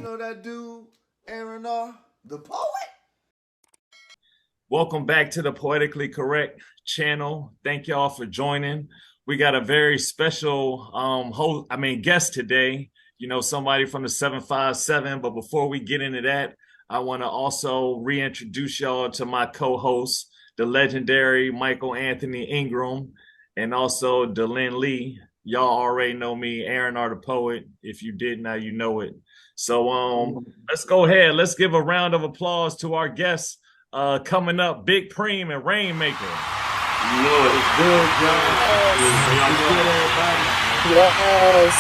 know that dude, Aaron the poet? Welcome back to the Poetically Correct channel. Thank y'all for joining. We got a very special guest today. You know, somebody from the 757. But before we get into that, I want to also reintroduce y'all to my co-host, the legendary Michael Anthony Ingram, and also Delyn Lee. Y'all already know me, Aaron the poet. If you did, now you know it. So let's go ahead. Let's give a round of applause to our guests. Coming up, Big Preme and Reignmaka. It's good, John. It's good, everybody. Yes.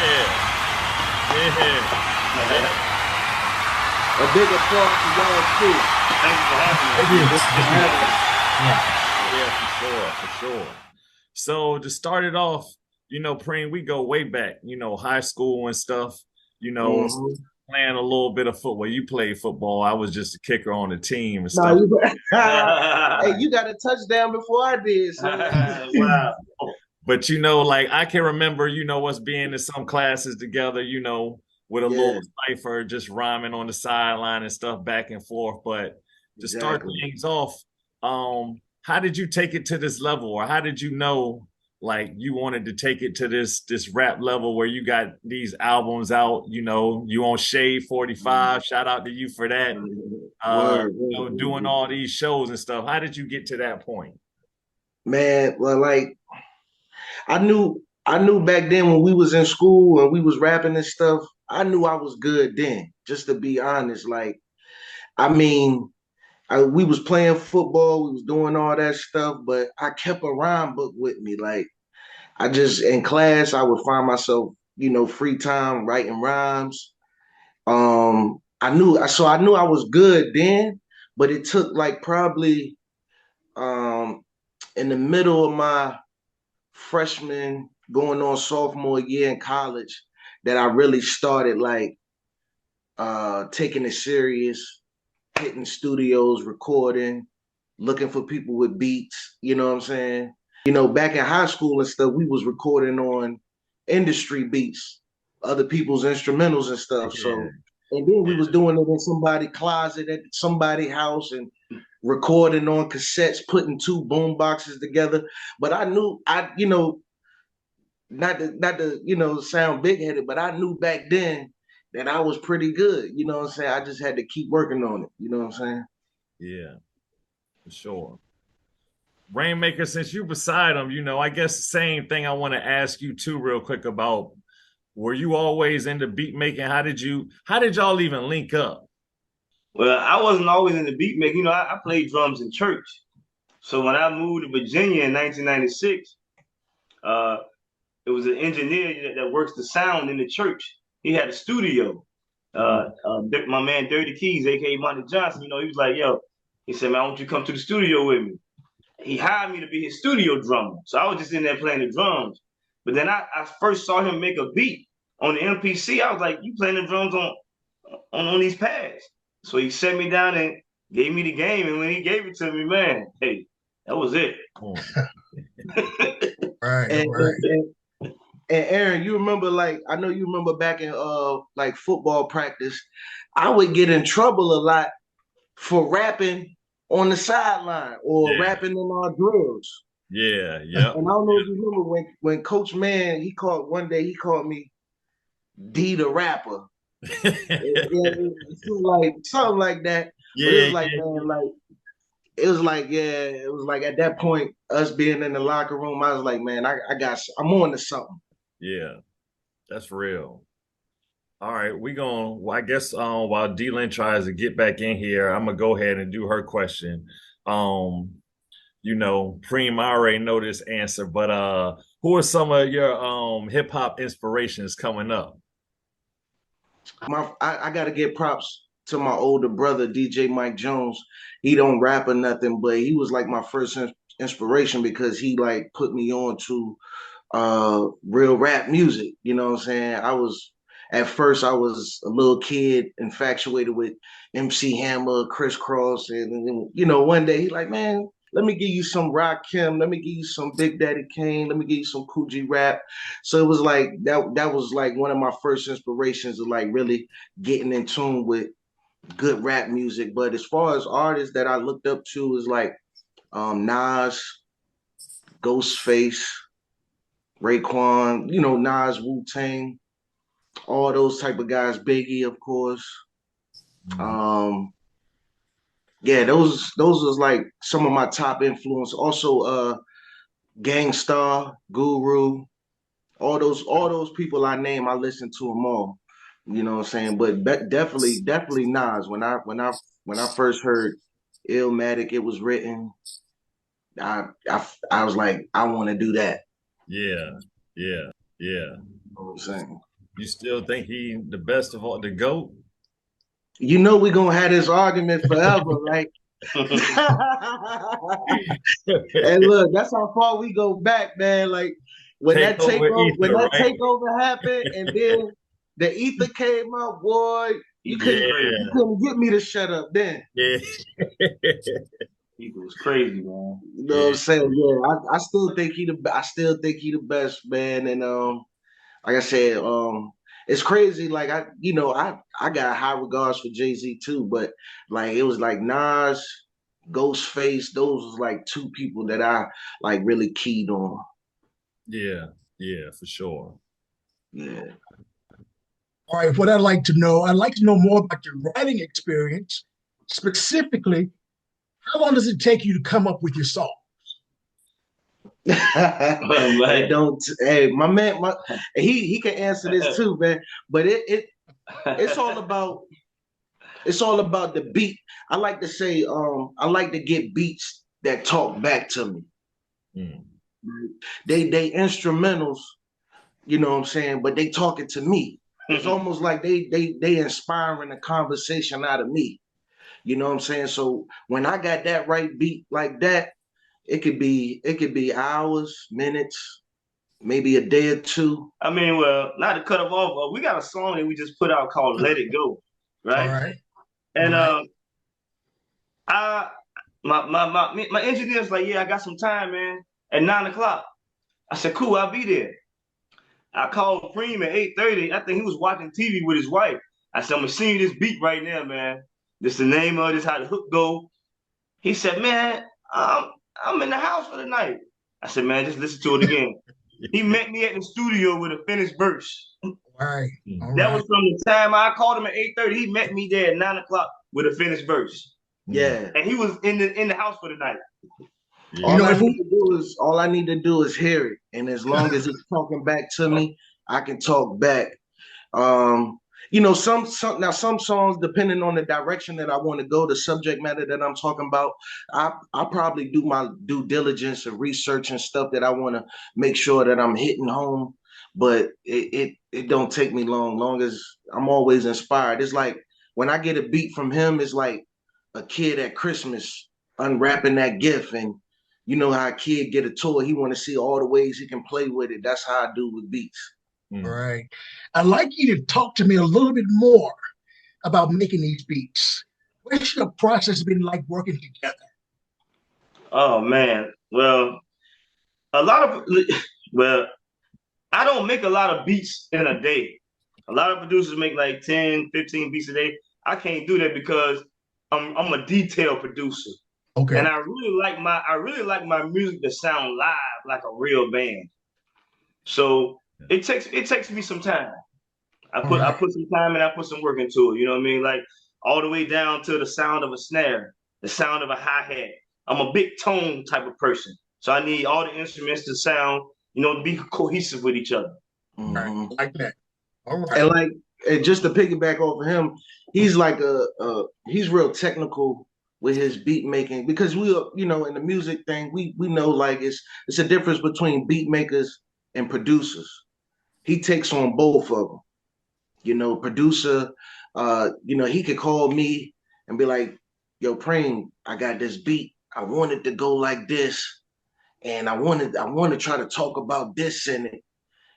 Yeah. A big applause to y'all too. Thank you for having me. Yeah, for sure. So to start it off, you know, Preme, we go way back, you know, high school and stuff, you know, playing a little bit of football. You played football. I was just a kicker on the team and stuff. Hey, you got a touchdown before I did. So. Wow. But, you know, like I can remember, you know, us being in some classes together, you know, with a little cipher, just rhyming on the sideline and stuff back and forth. But to start things off, how did you take it to this level, or how did you know like you wanted to take it to this rap level where you got these albums out? You know, you on Shade 45. Shout out to you for that. You know, doing all these shows and stuff. How did you get to that point? Man, well, like I knew back then when we was in school and we was rapping and stuff, I knew I was good then, just to be honest. Like, I mean, we was playing football, we was doing all that stuff, but I kept a rhyme book with me. Like, I just, in class, I would find myself, you know, free time writing rhymes. I knew I was good then, but it took like probably in the middle of my freshman going on sophomore year in college that I really started like taking it serious, hitting studios, recording, looking for people with beats, you know what I'm saying? You know, back in high school and stuff, we was recording on industry beats, other people's instrumentals and stuff. So, and then we was doing it in somebody's closet at somebody's house and recording on cassettes, putting two boom boxes together. But I knew you know, not to you know, sound big headed, but I knew back then that I was pretty good. You know what I'm saying? I just had to keep working on it. You know what I'm saying? Yeah, for sure. Reignmaka, since you beside him, you know, I guess the same thing I want to ask you too, real quick, about were you always into beat making? How did y'all even link up? Well, I wasn't always in the beat making. You know, I played drums in church. So when I moved to Virginia in 1996, it was an engineer that works the sound in the church. He had a studio. My man Dirty Keys, aka Monty Johnson, you know, he was like, yo, he said, man, I want you to come to the studio with me. He hired me to be his studio drummer. So I was just in there playing the drums. But then I first saw him make a beat on the MPC. I was like, you playing the drums on these pads. So he set me down and gave me the game. And when he gave it to me, man, hey, that was it. Right. And Aaron, you remember, like, I know you remember back in like football practice, I would get in trouble a lot for rapping on the sideline or rapping in our drills. Yeah. And I don't know if you remember when Coach Mann, one day he called me D the rapper. Something like that. Yeah, but it was like, man, like it was like at that point, us being in the locker room, I was like, man, I'm on to something. Yeah, that's real. All right, I guess while D-Lyn tries to get back in here, I'm gonna go ahead and do her question. You know, Preme, I already know this answer, but who are some of your hip hop inspirations coming up? I gotta give props to my older brother, DJ Mike Jones. He don't rap or nothing, but he was like my first inspiration because he like put me on to real rap music. You know what I'm saying? At first I was a little kid infatuated with MC Hammer, Criss Cross, and then, you know, one day he's like, man, let me give you some Rakim, let me give you some Big Daddy Kane, let me give you some Coogee rap. So it was like that was like one of my first inspirations of like really getting in tune with good rap music. But as far as artists that I looked up to is like Nas, Ghostface, Raekwon, you know, Nas, Wu-Tang, all those type of guys, Biggie, of course. Um, yeah, those was like some of my top influence. Also, Gangstar, Guru, all those people I name, I listen to them all. You know what I'm saying? But definitely Nas. When I first heard Illmatic, it was written. I was like, I want to do that. Yeah, yeah, yeah. You know what I'm saying? You still think he the best of all, the GOAT? You know we're gonna have this argument forever, right? And look, that's how far we go back, man. Like when Take that over takeover, when Ether, that right? takeover happened, and then the ether came out, boy, you Ether was couldn't crazy. you couldn't get me to shut up then. Yeah. Ether was crazy, man. You know what I'm saying? Yeah, I still think I still think he the best, man. And like I said, it's crazy. Like I got high regards for Jay-Z too, but like it was like Nas, Ghostface, those was like two people that I like really keyed on. Yeah, yeah, for sure. Yeah. All right, what I'd like to know more about your writing experience. Specifically, how long does it take you to come up with your song? Hey, don't hey my man he can answer this too, man. But it's all about the beat. I like to say I like to get beats that talk back to me. Mm. They instrumentals, you know what I'm saying, but they talking to me. It's almost like they inspiring a conversation out of me. You know what I'm saying? So when I got that right beat like that, it could be hours, minutes, maybe a day or two. I mean, well, not to cut them off, we got a song that we just put out called "Let It Go," All right? right. And All right. I my engineer's like, yeah, I got some time, man. At 9 o'clock, I said, cool, I'll be there. I called Preme at 8:30. I think he was watching TV with his wife. I said, I'm gonna send you this beat right now, man. This the name of this, how the hook go. He said, man, I'm in the house for the night. I said, man, just listen to it again. He met me at the studio with a finished verse. All right. All That right. was from the time I called him at 8:30. He met me there at 9 o'clock with a finished verse. Yeah. And he was in the house for the night. Yeah. All I need to do is hear it. And as long as it's talking back to me, I can talk back. You know, some songs, depending on the direction that I want to go, the subject matter that I'm talking about, I probably do my due diligence and research and stuff that I want to make sure that I'm hitting home. But it don't take me long as I'm always inspired. It's like when I get a beat from him, it's like a kid at Christmas unwrapping that gift, and you know how a kid get a toy, he want to see all the ways he can play with it. That's how I do with beats. All right. I'd like you to talk to me a little bit more about making these beats. What's your process been like working together? Oh man. Well, I don't make a lot of beats in a day. A lot of producers make like 10, 15 beats a day. I can't do that because I'm a detail producer. Okay. And I really like my music to sound live like a real band. So it takes me some time. I put some time and I put some work into it. You know what I mean? Like all the way down to the sound of a snare, the sound of a hi-hat. I'm a big tone type of person. So I need all the instruments to sound, to be cohesive with each other. All right. Like that. All right. And just to piggyback off of him, he's like he's real technical with his beat making, because we are, in the music thing, we know like it's a difference between beat makers and producers. He takes on both of them. Producer, he could call me and be like, yo, Preme, I got this beat. I want it to go like this. And I want to try to talk about this in it.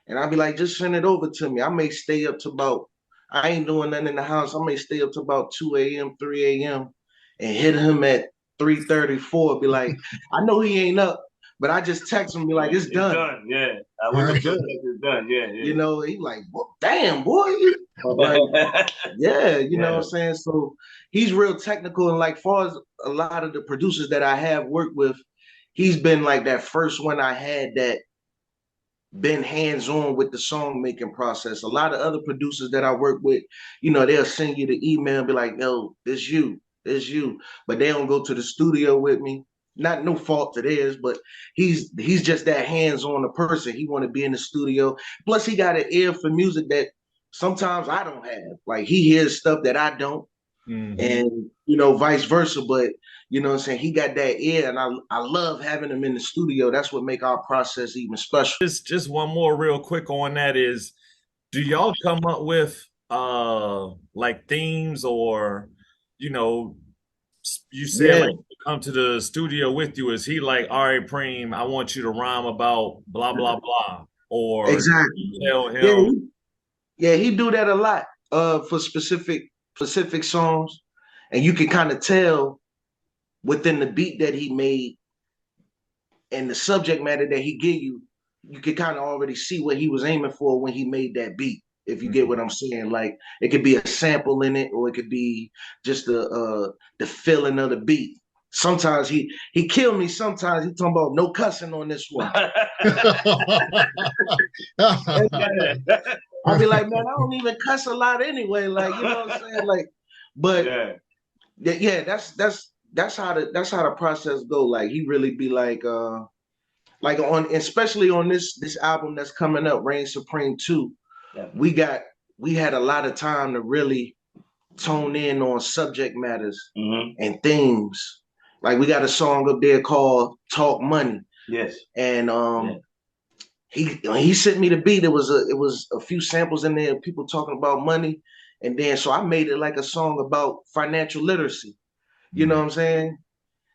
And I'd be like, just send it over to me. I may stay up to I ain't doing nothing in the house. I may stay up to about 2 a.m., 3 a.m. and hit him at 3:34, be like, I know he ain't up, but I just text him, be like, it's done. Done. Yeah. I All wake right. up to it's done. Yeah. You know, he like, well, damn, boy. Like, yeah, you know what I'm saying? So he's real technical. And like far as a lot of the producers that I have worked with, he's been like that first one I had that been hands-on with the song making process. A lot of other producers that I work with, you know, they'll send you the email and be like, no, it's you, but they don't go to the studio with me. Not no fault to theirs, but he's just that hands-on a person. He want to be in the studio. Plus, he got an ear for music that sometimes I don't have. Like he hears stuff that I don't, and you know, vice versa. But you know what I'm saying? He got that ear, and I love having him in the studio. That's what make our process even special. Just one more real quick on that is, do y'all come up with like themes, or you know, you said Yeah, like come to the studio with you, is he like, all right, Preme, I want you to rhyme about blah blah blah, or exactly. you tell Yeah, him he do that a lot for specific songs, and you can kind of tell within the beat that he made and the subject matter that he give you, you can kind of already see what he was aiming for when he made that beat. If you get what I'm saying, like it could be a sample in it, or it could be just the feeling of the beat. Sometimes he killed me. Sometimes he talking about no cussing on this one. I'll be like, man, I don't even cuss a lot anyway. Like, you know what I'm saying? Like, but yeah, that's how the process go. Like he really be like on, especially on this album that's coming up, Reign Supreme 2, we had a lot of time to really tone in on subject matters and themes. Like we got a song up there called Talk Money. Yes. And he sent me the beat. It was a few samples in there, people talking about money. And then so I made it like a song about financial literacy. You know what I'm saying?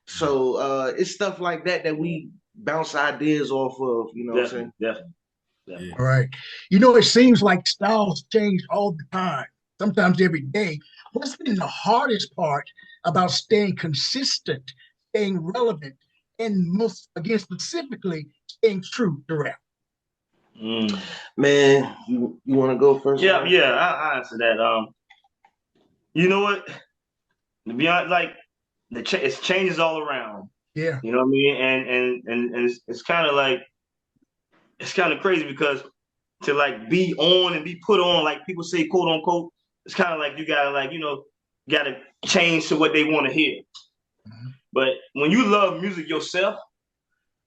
So it's stuff like that we bounce ideas off of, you know what I'm saying? Definitely. All right. You know, it seems like styles change all the time, sometimes every day. What's been the hardest part about staying consistent, staying relevant, and most, again, specifically, staying true to rap? Man, you want to go first? Yeah, I answer that. You know what? To be honest, like it changes all around. Yeah. You know what I mean? And it's kind of like, it's kind of crazy because to like be on and be put on, like people say, quote unquote, it's kind of like you gotta like, you know, gotta change to what they want to hear. But when you love music yourself,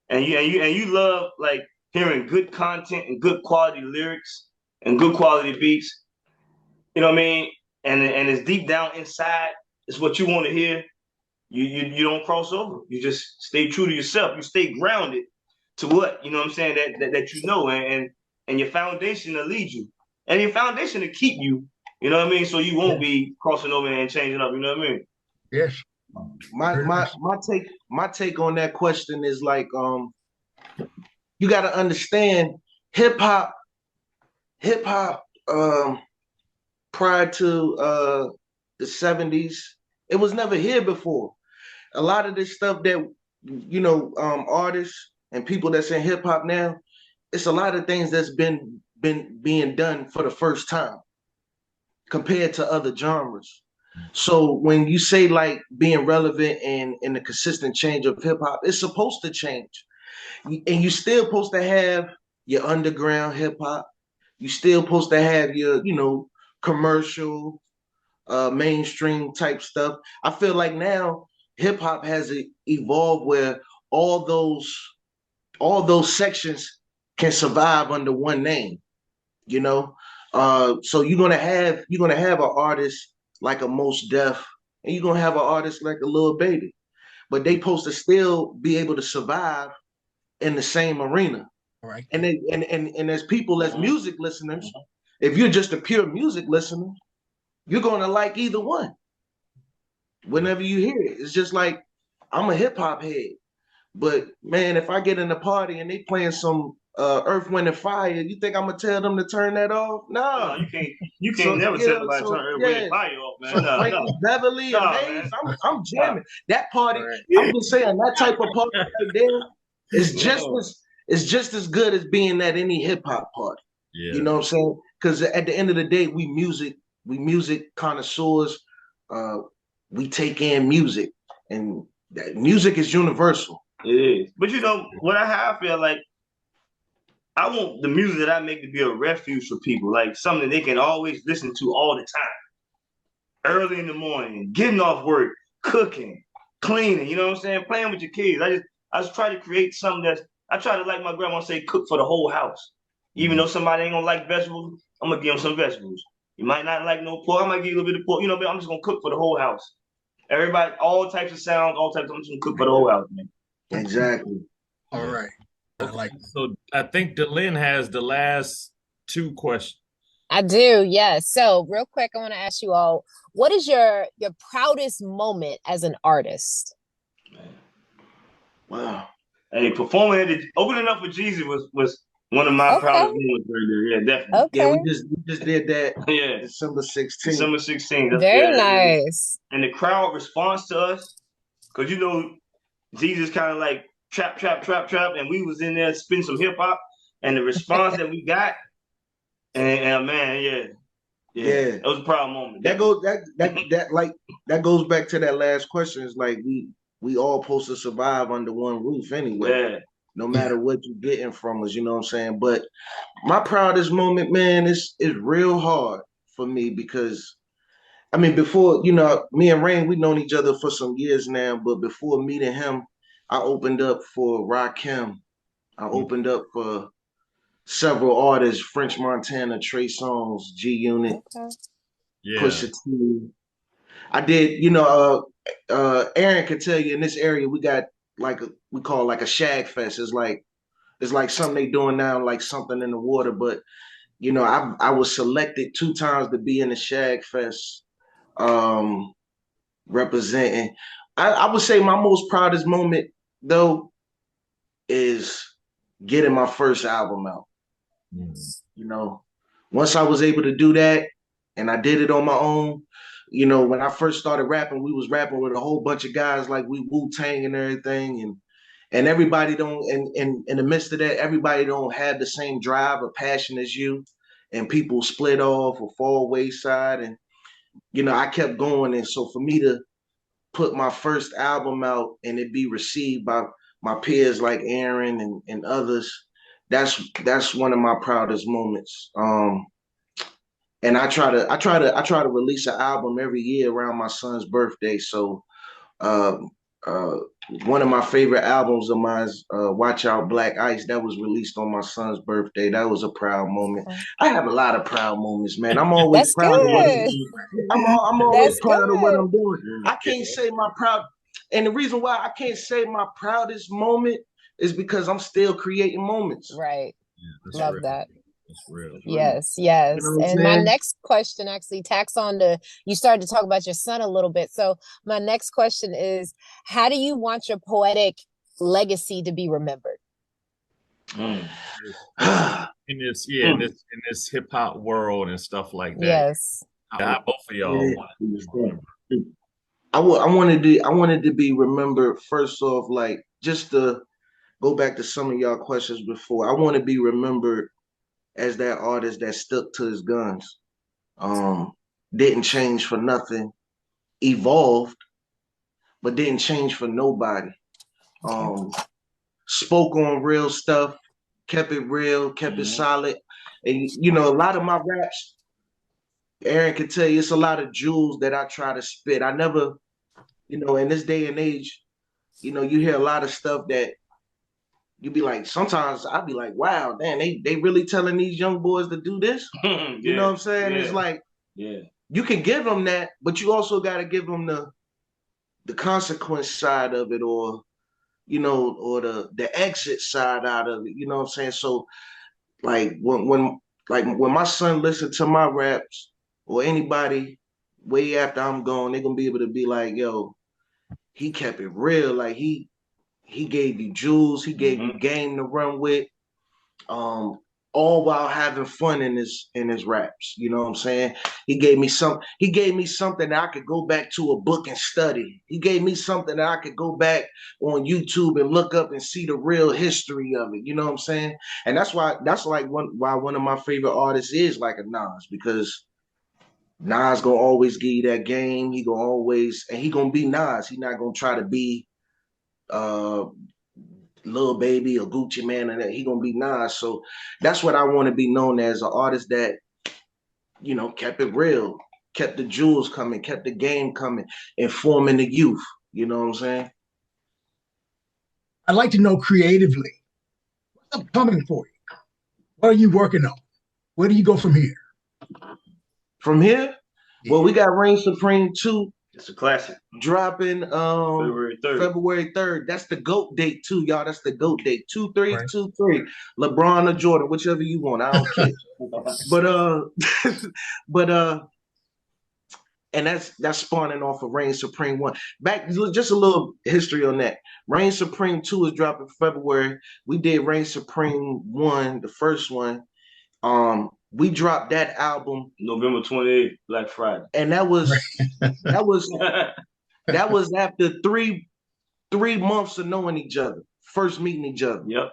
and you love like hearing good content and good quality lyrics and good quality beats, you know what I mean? And it's deep down inside, it's what you want to hear. You don't cross over. You just stay true to yourself. You stay grounded to what, you know what I'm saying, that you know, and your foundation to lead you, and your foundation to keep you, you know what I mean, so you won't be crossing over and changing up, you know what I mean? Yes. My take on that question is like you got to understand hip hop prior to the 70s, it was never here before. A lot of this stuff that you know, artists and people that's in hip hop now, it's a lot of things that's been being done for the first time compared to other genres. So when you say like being relevant and in the consistent change of hip hop, it's supposed to change. And you still supposed to have your underground hip hop. You still supposed to have your, you know, commercial, mainstream type stuff. I feel like now hip hop has evolved where all those sections can survive under one name, you know. So you're gonna have an artist like a Most Def, and you're gonna have an artist like a Lil Baby, but they supposed to still be able to survive in the same arena. All right. And as people, as music listeners, if you're just a pure music listener, you're gonna like either one. Whenever you hear it, it's just like I'm a hip hop head, but man, if I get in a party and they playing some Earth, Wind and Fire, you think I'm gonna tell them to turn that off? No, No, you can't. You can't never tell somebody to turn Rain yeah. Fire off, man. So No, Frankie no. Beverly and No, Maze, man. I'm jamming. That party, Right. I'm just saying that type of party right there is just No. as it's just as good as being at any hip hop party. Yeah. You know what I'm saying? Because at the end of the day, we music connoisseurs. We take in music, and music is universal. It is. But you know what I feel like I want the music that I make to be a refuge for people, like something they can always listen to all the time. Early in the morning, getting off work, cooking, cleaning, you know what I'm saying? Playing with your kids. I just try to create something I try to, like my grandma say, cook for the whole house. Even though somebody ain't gonna like vegetables, I'm gonna give them some vegetables. You might not like no pork, I might give you a little bit of pork, you know, but I'm just gonna cook for the whole house. Everybody, all types of sounds, all types of, I'm just gonna cook for the whole house, man. Exactly. All right. I like So I think Delyn has the last 2 questions. I do, yes. So real quick, I want to ask you all, what is your proudest moment as an artist? Wow. Hey, performing opening up for Jesus was one of my proudest moments right there. Yeah, definitely. Okay. Yeah, we just did that. Yeah, December 16th. December 16th. Very yeah, nice. And the crowd responds to us, because you know, Jesus kind of like trap, and we was in there spinning some hip hop, and the response that we got, and man, yeah, it was a proud moment. That goes back to that last question. It's like we all supposed to survive under one roof anyway. Yeah. No matter what you're getting from us, you know what I'm saying? But my proudest moment, man, is real hard for me because I mean, before, you know, me and Rain, we've known each other for some years now, but before meeting him, I opened up for Rakim. I opened up for several artists, French Montana, Trey Songz, G Unit, Yeah. Pusha T. I did, you know, Aaron could tell you in this area we got we call like a shag fest. It's like something they doing now, like something in the water. But you know, I was selected 2 times to be in the shag fest, representing. I would say my most proudest moment though is getting my first album out. You know, once I was able to do that, and I did it on my own. You know, when I first started rapping, we was rapping with a whole bunch of guys like we Wu-Tang and everything, and everybody don't, and in the midst of that, everybody don't have the same drive or passion as you, and people split off or fall wayside, and you know, I kept going, and so for me to put my first album out and it be received by my peers like Aaron and others, that's one of my proudest moments. And I try to release an album every year around my son's birthday. So uh, uh, one of my favorite albums of mine is Watch Out Black Ice. That was released on my son's birthday. That was a proud moment. I have a lot of proud moments, man. I'm always That's proud of what I'm good. doing. I'm always That's proud of what good. I'm doing. I can't say my proud, and the reason why I can't say my proudest moment is because I'm still creating moments. Right. Yeah, Love real. that. That's real. Yes, You yes. know what I'm And my saying? next question actually tacks on to, you started to talk about your son a little bit. So my next question is, how do you want your poetic legacy to be remembered? In this, in this hip hop world and stuff like that. Yes. How both of y'all want it to be remembered. I wanted to be remembered first off, like just to go back to some of y'all questions before. I want to be remembered as that artist that stuck to his guns, didn't change for nothing, evolved, but didn't change for nobody. Spoke on real stuff, kept it real, kept it solid, and you know, a lot of my raps, Aaron can tell you, it's a lot of jewels that I try to spit. I never, you know, in this day and age, you know, you hear a lot of stuff that you be like, sometimes I'd be like, wow, man, they really telling these young boys to do this? You know what I'm saying? It's like, you can give them that, but you also got to give them the consequence side of it, or you know, or the exit side out of it. You know what I'm saying? So like when my son listen to my raps, or anybody way after I'm gone, they're gonna be able to be like, yo, he kept it real. Like he gave you jewels, he gave you game to run with. all while having fun in his raps. You know what I'm saying? He gave me something that I could go back to a book and study. He gave me something that I could go back on YouTube and look up and see the real history of it. You know what I'm saying? And that's like why one of my favorite artists is like a Nas, because Nas gonna always give you that game. He gonna be Nas. He not gonna try to be Lil Baby or Gucci Man, and that he gonna be Nas. So that's what I want to be known as, an artist that, kept it real, kept the jewels coming, kept the game coming, informing the youth. You know what I'm saying? I'd like to know creatively, what's upcoming for you? What are you working on? Where do you go from here? From here, well, we got Reign Supreme 2. It's a classic. Dropping February 3rd. February 3rd. That's the GOAT date too, y'all. That's the GOAT date. 2-3, right. 2-3. LeBron or Jordan, whichever you want. I don't care. but and that's spawning off of Reign Supreme 1. Back, just a little history on that. Reign Supreme 2 is dropping February. We did Reign Supreme 1, the first one. We dropped that album November 28th, Black Friday. And that was after three months of knowing each other, first meeting each other. Yep.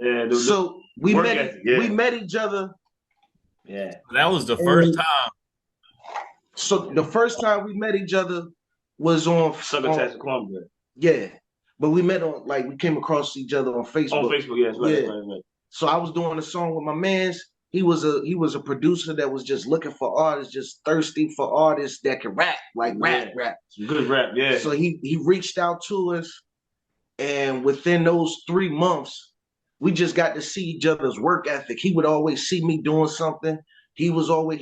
Yeah. So we met each other. Yeah. That was the first time. So the first time we met each other was on Succotash and Cornbread. Yeah. But we met on, we came across each other on Facebook. On Facebook, yes, right, right. So I was doing a song with my mans. He was a producer that was just looking for artists, just thirsty for artists that can rap, rap. Good rap, yeah. So he reached out to us, and within those 3 months, we just got to see each other's work ethic. He would always see me doing something. And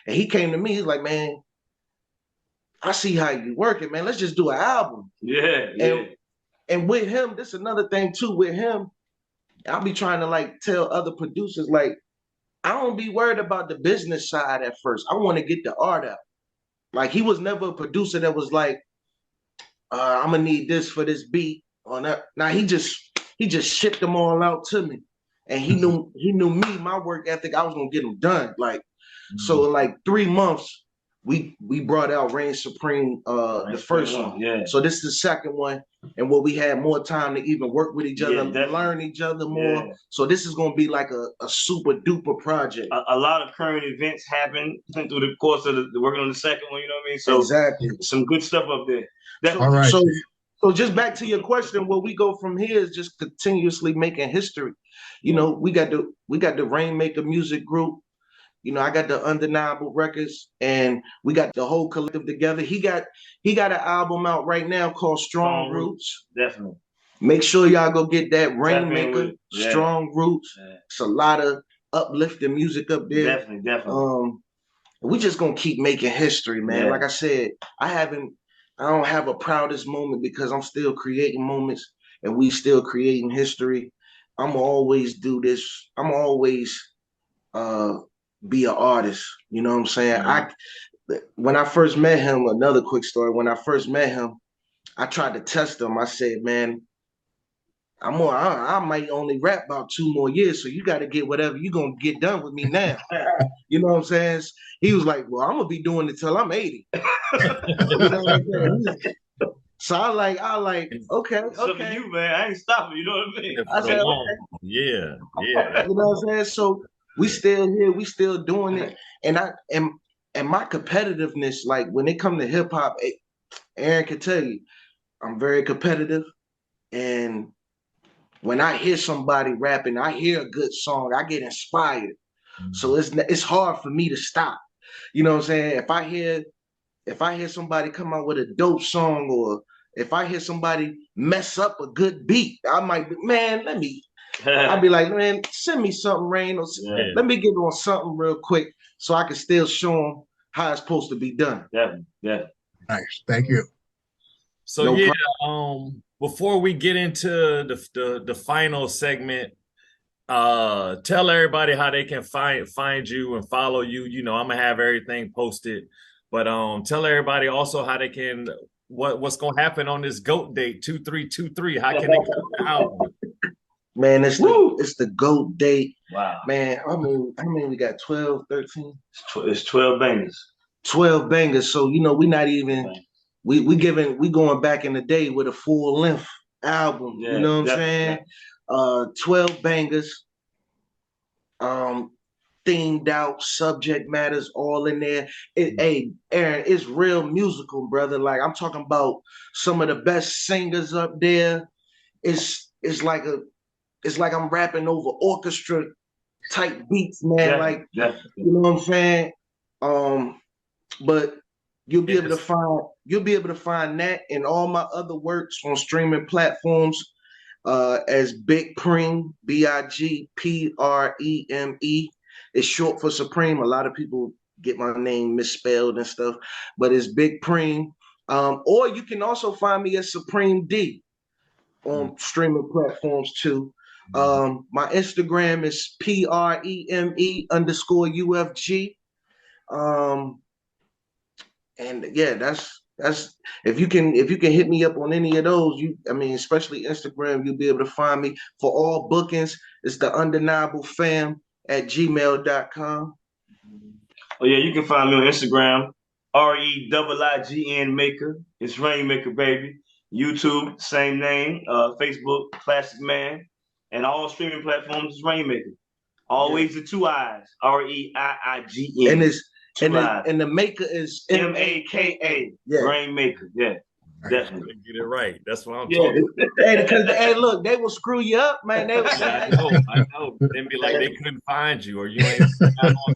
he came to me. He's like, man, I see how you working, man. Let's just do an album. Yeah. And with him, this is another thing too. With him, I'll be trying to tell other producers, I don't be worried about the business side at first. I want to get the art out. He was never a producer that was like, I'm gonna need this for this beat or that. Now he just shipped them all out to me, and he knew me, my work ethic. I was gonna get them done. So in 3 months, we brought out Reign Supreme, the first one. Yeah. So this is the second one, and we had more time to even work with each other, learn each other more. Yeah. So this is gonna be like a super duper project. A lot of current events happened through the course of the working on the second one. You know what I mean? So exactly, some good stuff up there. All right. So just back to your question, where we go from here is just continuously making history. We got the Reignmaka music group. I got the Undeniable Records, and we got the whole collective together. He got an album out right now called Strong Roots. Definitely. Make sure y'all go get that Reignmaka, Strong Roots. Yeah. It's a lot of uplifting music up there. Definitely. We just gonna keep making history, man. Yeah. Like I said, I don't have a proudest moment because I'm still creating moments, and we still creating history. I'm gonna always do this. I'm always be an artist. You know what I'm saying? Mm-hmm. When I first met him, another quick story. When I first met him, I tried to test him. I said, man, I might only rap about 2 more years, so you got to get whatever you gonna get done with me now. You know what I'm saying? He was like, well, I'm gonna be doing it till I'm 80. You know what I'm saying? So I like, okay. So for you, man, I ain't stopping. You know what I mean? I said, okay. Yeah. You know what I'm saying? So we still here, we still doing it, and my competitiveness, when it comes to hip hop, Aaron can tell you, I'm very competitive, and when I hear somebody rapping, I hear a good song, I get inspired. Mm-hmm. So it's hard for me to stop. You know what I'm saying? If I hear somebody come out with a dope song, or if I hear somebody mess up a good beat, I might be, man, I'd be like, man, send me something, Rain, or let me get on something real quick so I can still show them how it's supposed to be done. Yeah. Nice. Thank you. So before we get into the final segment, tell everybody how they can find you and follow you. I'm gonna have everything posted, but tell everybody also how they can what's gonna happen on this GOAT date 2323. How can they come out? Man, it's the GOAT date. Wow. Man, I mean, we got 12, 13? It's 12 bangers. 12 bangers. So, we not even, we going back in the day with a full length album. Yeah, you know what I'm definitely. saying? 12 bangers, themed out, subject matters all in there. Hey, Aaron, it's real musical, brother. Like, I'm talking about some of the best singers up there. It's like I'm rapping over orchestra type beats, man. Like, Definitely. you know what I'm saying? But you'll be able to find that and all my other works on streaming platforms as Big Preme, Bigpreme. It's short for Supreme. A lot of people get my name misspelled and stuff, but it's Big Preme. Or you can also find me as Supreme D on streaming platforms too. My Instagram is PREME_UFG. And yeah, that's if you can hit me up on any of those, especially Instagram, you'll be able to find me. For all bookings, it's the undeniable fam at gmail.com. Oh yeah, you can find me on Instagram, REIIGN Maker. It's Reignmaker, baby. YouTube, same name. Facebook, Classic Man, and all streaming platforms is Reignmaker. Always the two eyes, REIIGN. And it's and the maker is MAKA. Yeah. Reignmaker. Yeah. Definitely. Get it right. That's what I'm talking about. Hey, look, they will screw you up, man. They I know. They'd be like, they couldn't find you, or you ain't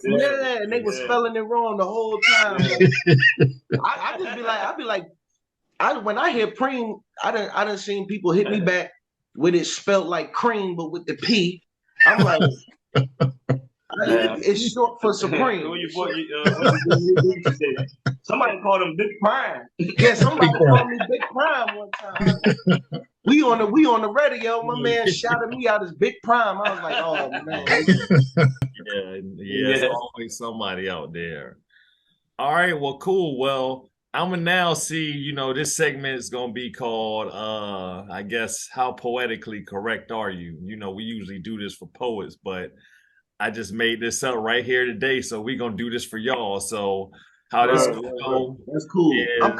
and they were spelling it wrong the whole time. I just be like, when I hear Preme, I done seen people hit me back with it spelled like cream, but with the P. I'm like, it's short for Supreme. Somebody called him Big Prime. Yeah, somebody called me Big Prime one time. We on the radio. My man shouted me out as Big Prime. I was like, oh man. Yeah, it's always somebody out there. All right, well, cool. Well, I'm gonna now see, this segment is gonna be called I guess, how poetically correct are you? We usually do this for poets, but I just made this up right here today, so we're gonna do this for y'all. So how this go? That's cool. I'm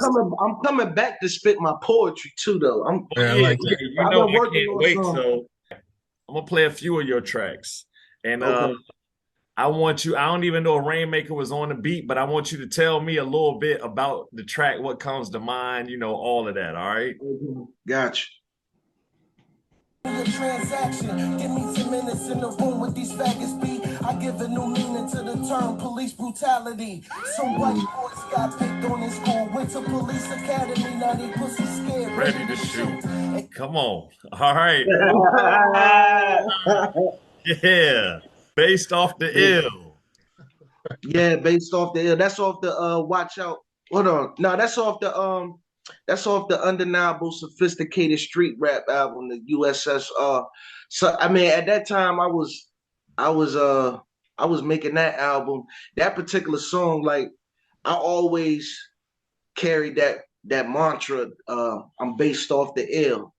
coming back to spit my poetry too, though. I can't wait. So I'm gonna play a few of your tracks, and I want you. I don't even know if Reignmaker was on the beat, but I want you to tell me a little bit about the track, what comes to mind, all of that. All right. Gotcha. A transaction. Give me 10 minutes in the room with these faggots be. I give a new meaning to the term police brutality. Some white boys got picked on in school, went to police academy, now they pussy scared, ready to shoot. Come on. All right. Yeah. Based off the ill. Yeah, based off the ill. That's off the Watch Out. Hold on. No, that's off the Undeniable Sophisticated Street Rap album, the USSR. So at that time I was making that album. That particular song, like, I always carried that mantra, I'm based off the ill.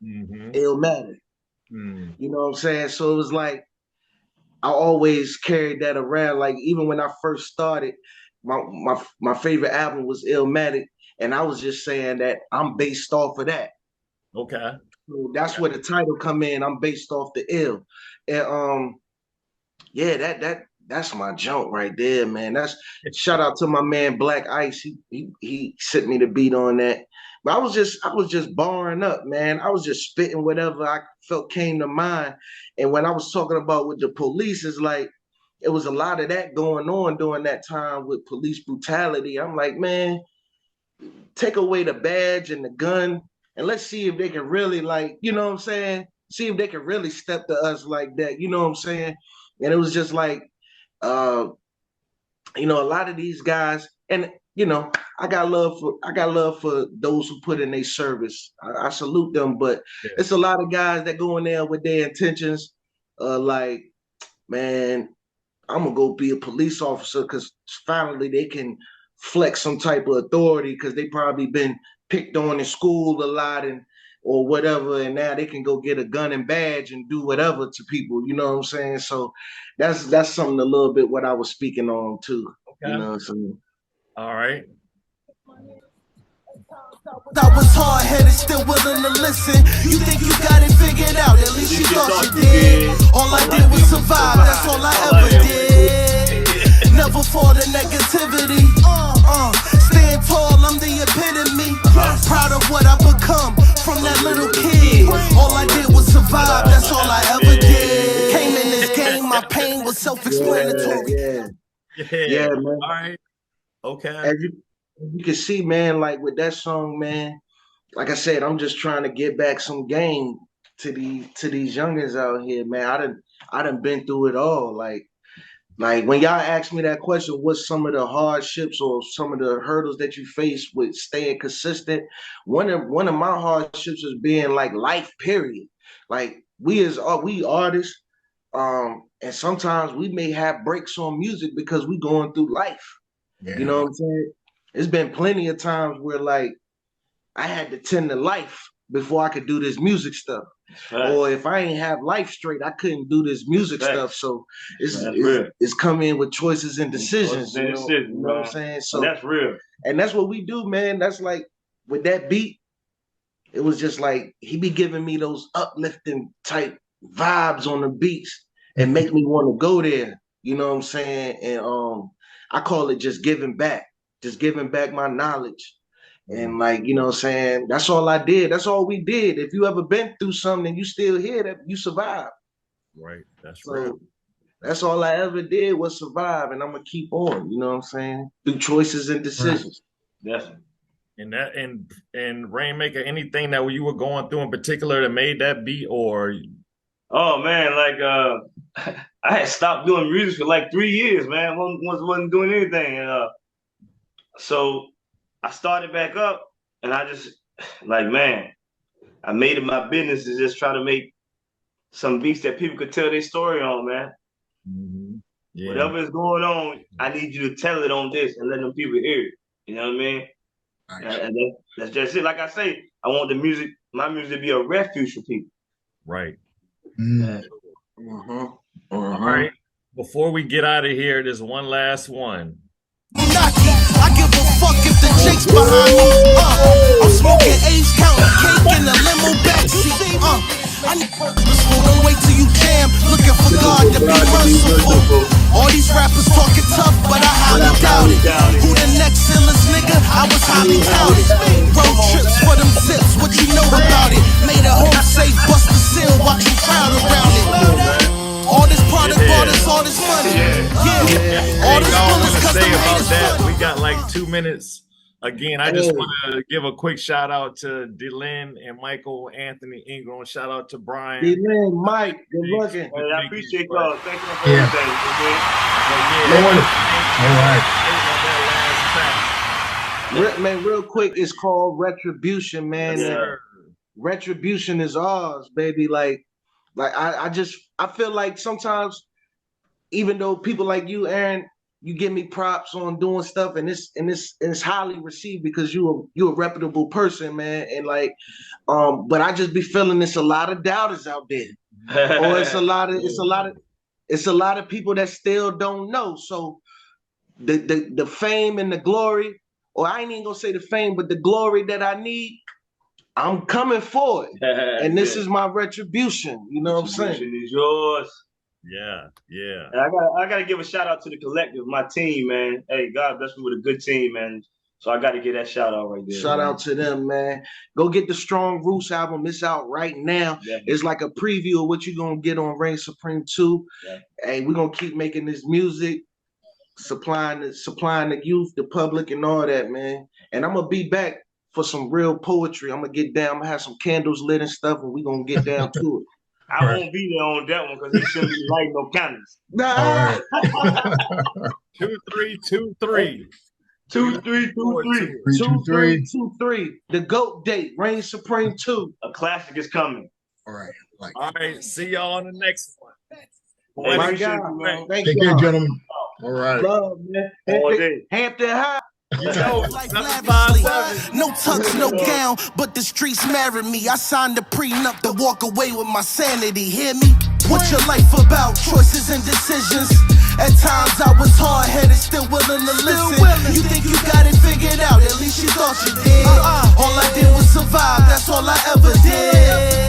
Illmatic. You know what I'm saying? So it was like I always carried that around. Like, even when I first started, my favorite album was Illmatic. And I was just saying that I'm based off of that. Okay. So that's where the title come in. I'm based off the ill. And that's my junk right there, man. That's shout out to my man Black Ice. He sent me the beat on that. But I was just barring up, man. I was just spitting whatever I felt came to mind. And when I was talking about with the police, it's like it was a lot of that going on during that time with police brutality. I'm like, man, take away the badge and the gun, and let's see if they can really, like, you know what I'm saying? See if they can really step to us like that, you know what I'm saying? And it was just like, a lot of these guys, and I got love for those who put in their service. I salute them, but it's a lot of guys that go in there with their intentions, like, man, I'm gonna go be a police officer because finally they can flex some type of authority because they probably been picked on in school a lot and or whatever, and now they can go get a gun and badge and do whatever to people. You know what I'm saying? So that's something a little bit what I was speaking on too. Okay. You know what I'm saying? All right. I was hard-headed, still willing to listen. You think you got it figured out, at least you thought you did. All I did was survive, that's all I ever did. Never fall to negativity. Stand tall, I'm the epitome. Proud of what I become from that little kid. All I did was survive, that's all I ever did. Came in this game, my pain was self-explanatory. Yeah, man. All right. Okay. As you can see, man, like with that song, man, like I said, I'm just trying to get back some game to these youngins out here, man. I done been through it all. Like when y'all ask me that question, what's some of the hardships or some of the hurdles that you face with staying consistent? One of my hardships is being like life, period. Like we artists, and sometimes we may have breaks on music because we going through life. Yeah. You know what I'm saying? It's been plenty of times where like I had to tend to life before I could do this music stuff. Right. Or if I ain't have life straight, I couldn't do this music stuff. So it's come in with choices and decisions. You know what I'm saying? So that's real. And that's what we do, man. That's like with that beat, it was just like he be giving me those uplifting type vibes on the beats and make me want to go there. You know what I'm saying? And I call it just giving back my knowledge. And like, you know what I'm saying? That's all I did. That's all we did. If you ever been through something and you still here, that you survived. Right. That's so that's all I ever did was survive. And I'm gonna keep on, you know what I'm saying? Through choices and decisions. Right. And Reignmaka, anything that you were going through in particular that made that beat, or oh man, like I had stopped doing music for like 3 years, man. Wasn't doing anything. And so I started back up, and I just like, man, I made it my business to just try to make some beats that people could tell their story on, man. Yeah. Whatever is going on, I need you to tell it on this and let them people hear it. You know what I mean? Nice. And that's just it. Like I say, I want my music to be a refuge for people. Right. All right. Before we get out of here, there's one last one. I give a fuck if the Jake's behind me. I'm smoking A's, counting cake in the limo backseat. I need purposeful, don't wait till you jam. Looking for God to be merciful. All these rappers talking tough, but I highly doubt it. Who the next illest nigga? I was highly touted. Road trips for them zips, what you know about it? Made a home safe, bust the seal, watch you crowd around it. All this product bought us all this money. All this bullets cause say about that. We got like 2 minutes. Again, I just want to give a quick shout out to Dylan and Michael, Anthony Ingram. Shout out to Brian. Dylan, Mike, good looking. Hey, I appreciate y'all. Thank you for everything. All right. Man, real quick, it's called Retribution, man. Retribution is ours, baby. Like I feel like sometimes, even though people like you, Aaron, you give me props on doing stuff, and it's highly received because you're a reputable person, man. And like, but I just be feeling there's a lot of doubters out there, or it's a lot of people that still don't know. So the fame and the glory, or I ain't even gonna say the fame, but the glory that I need, I'm coming for it, and this is my retribution. You know what I'm saying? Retribution is yours. Yeah. And I gotta give a shout out to the collective, my team, man. Hey, God bless me with a good team, man. So I gotta give that shout out right there. Shout out to them, man. Go get the Strong Roots album. It's out right now. Yeah. It's like a preview of what you're gonna get on REIIGN Supreme 2. Yeah. Hey, we're gonna keep making this music, supplying the youth, the public, and all that, man. And I'm gonna be back for some real poetry. I'm gonna get down. I'm gonna have some candles lit and stuff, and we're gonna get down to it. I won't be there on that one because he shouldn't be lighting no candles. Nah. 2 3 2 3. 2 3 2 3. 2 3 2 3. The GOAT date, REIIGN Supreme 2. A classic is coming. All right. All right. See y'all on the next one. Oh my God, man. Take care, gentlemen. All right. Love, man. All day. Hampton High. You know, Life 757. no tux, no gown, but the streets married me. I signed a prenup to walk away with my sanity. Hear me? What's your life about? Choices and decisions. At times I was hard-headed, still willing to listen. You think you got it figured out? At least you thought you did. All I did was survive. That's all I ever did.